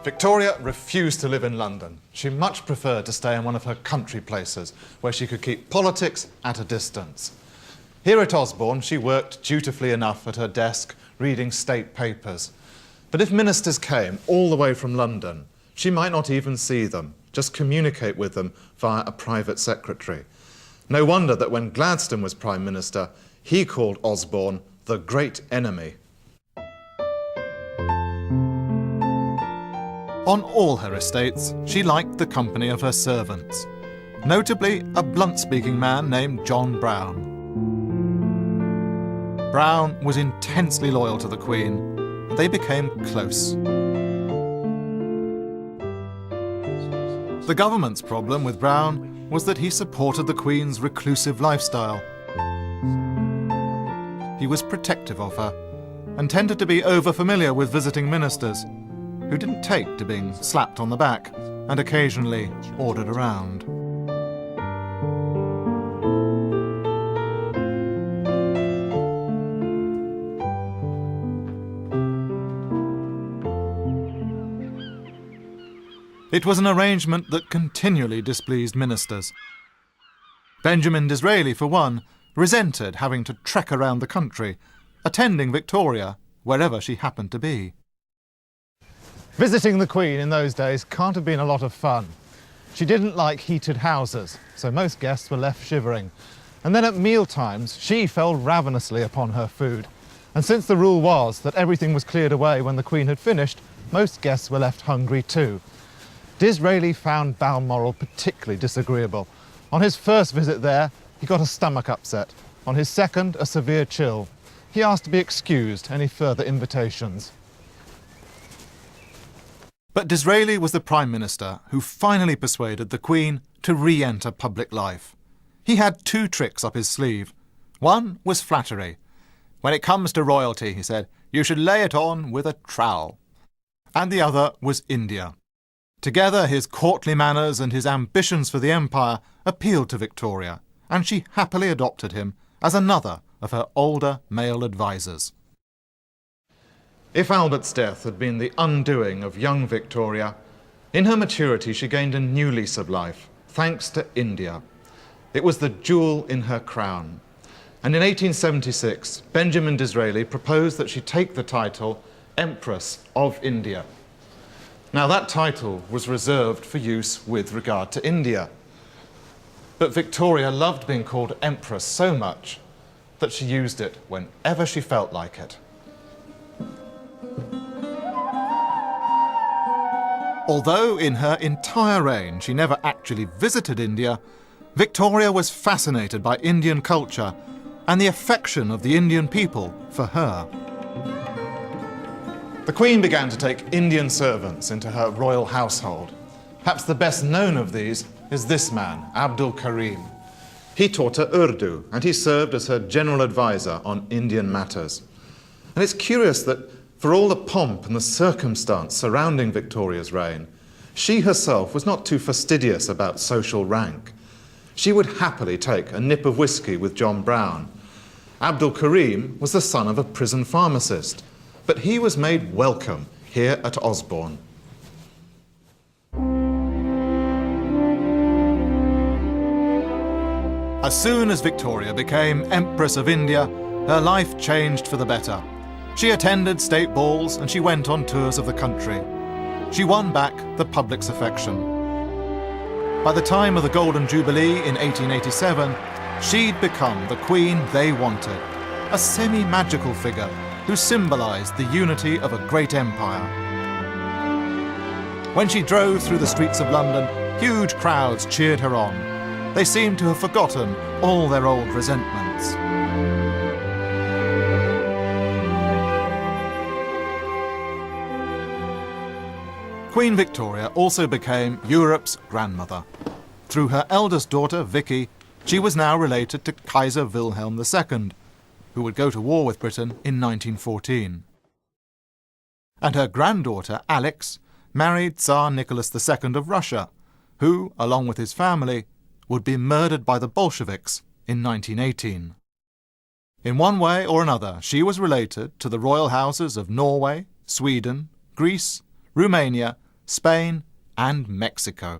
Victoria refused to live in London. She much preferred to stay in one of her country places, where she could keep politics at a distance. Here at Osborne, she worked dutifully enough at her desk, reading state papers. But if ministers came all the way from London, she might not even see them, just communicate with them via a private secretary. No wonder that when Gladstone was Prime Minister, he called Osborne the great enemy. On all her estates, she liked the company of her servants, notably a blunt-speaking man named John Brown. Brown was intensely loyal to the Queen, and they became close. The government's problem with Brown was that he supported the Queen's reclusive lifestyle. He was protective of her and tended to be over-familiar with visiting ministers, who didn't take to being slapped on the back and occasionally ordered around. It was an arrangement that continually displeased ministers. Benjamin Disraeli, for one, resented having to trek around the country, attending Victoria wherever she happened to be. Visiting the Queen in those days can't have been a lot of fun. She didn't like heated houses, so most guests were left shivering. And then at meal times, she fell ravenously upon her food. And since the rule was that everything was cleared away when the Queen had finished, most guests were left hungry too. Disraeli found Balmoral particularly disagreeable. On his first visit there, he got a stomach upset. On his second, a severe chill. He asked to be excused any further invitations. But Disraeli was the Prime Minister who finally persuaded the Queen to re-enter public life. He had two tricks up his sleeve. One was flattery. When it comes to royalty, he said, you should lay it on with a trowel. And the other was India. Together, his courtly manners and his ambitions for the empire appealed to Victoria, and she happily adopted him as another of her older male advisers. If Albert's death had been the undoing of young Victoria, in her maturity she gained a new lease of life, thanks to India. It was the jewel in her crown. And in 1876, Benjamin Disraeli proposed that she take the title Empress of India. Now, that title was reserved for use with regard to India. But Victoria loved being called Empress so much that she used it whenever she felt like it. Although in her entire reign she never actually visited India, Victoria was fascinated by Indian culture and the affection of the Indian people for her. The Queen began to take Indian servants into her royal household. Perhaps the best known of these is this man, Abdul Karim. He taught her Urdu, and he served as her general advisor on Indian matters. And it's curious that for all the pomp and the circumstance surrounding Victoria's reign, she herself was not too fastidious about social rank. She would happily take a nip of whiskey with John Brown. Abdul Karim was the son of a prison pharmacist, but he was made welcome here at Osborne. As soon as Victoria became Empress of India, her life changed for the better. She attended state balls and she went on tours of the country. She won back the public's affection. By the time of the Golden Jubilee in 1887, she'd become the Queen they wanted, a semi-magical figure who symbolised the unity of a great empire. When she drove through the streets of London, huge crowds cheered her on. They seemed to have forgotten all their old resentments. Queen Victoria also became Europe's grandmother. Through her eldest daughter, Vicky, she was now related to Kaiser Wilhelm II, who would go to war with Britain in 1914. And her granddaughter, Alex, married Tsar Nicholas II of Russia, who, along with his family, would be murdered by the Bolsheviks in 1918. In one way or another, she was related to the royal houses of Norway, Sweden, Greece, Romania, Spain and Mexico.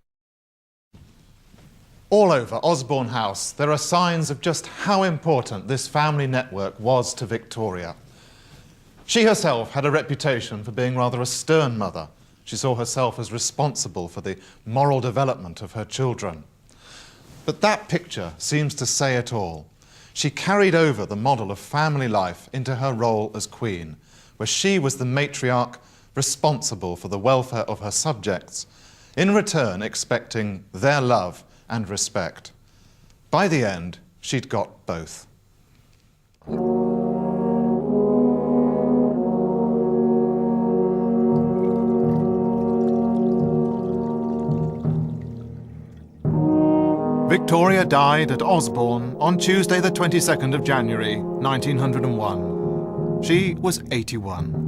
All over Osborne House, there are signs of just how important this family network was to Victoria. She herself had a reputation for being rather a stern mother. She saw herself as responsible for the moral development of her children. But that picture seems to say it all. She carried over the model of family life into her role as Queen, where she was the matriarch responsible for the welfare of her subjects, in return expecting their love and respect. By the end, she'd got both. Victoria died at Osborne on Tuesday the 22nd of January 1901. She was 81.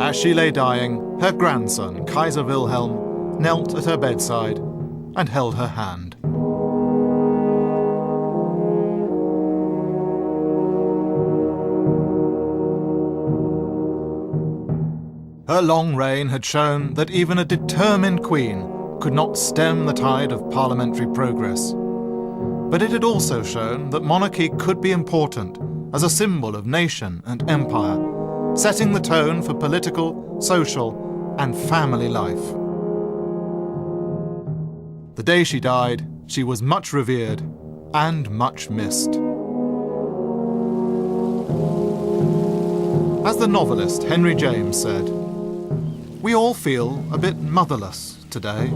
As she lay dying, her grandson, Kaiser Wilhelm, knelt at her bedside and held her hand. Her long reign had shown that even a determined queen could not stem the tide of parliamentary progress. But it had also shown that monarchy could be important as a symbol of nation and empire, setting the tone for political, social, and family life. The day she died, she was much revered and much missed. As the novelist Henry James said, "We all feel a bit motherless today."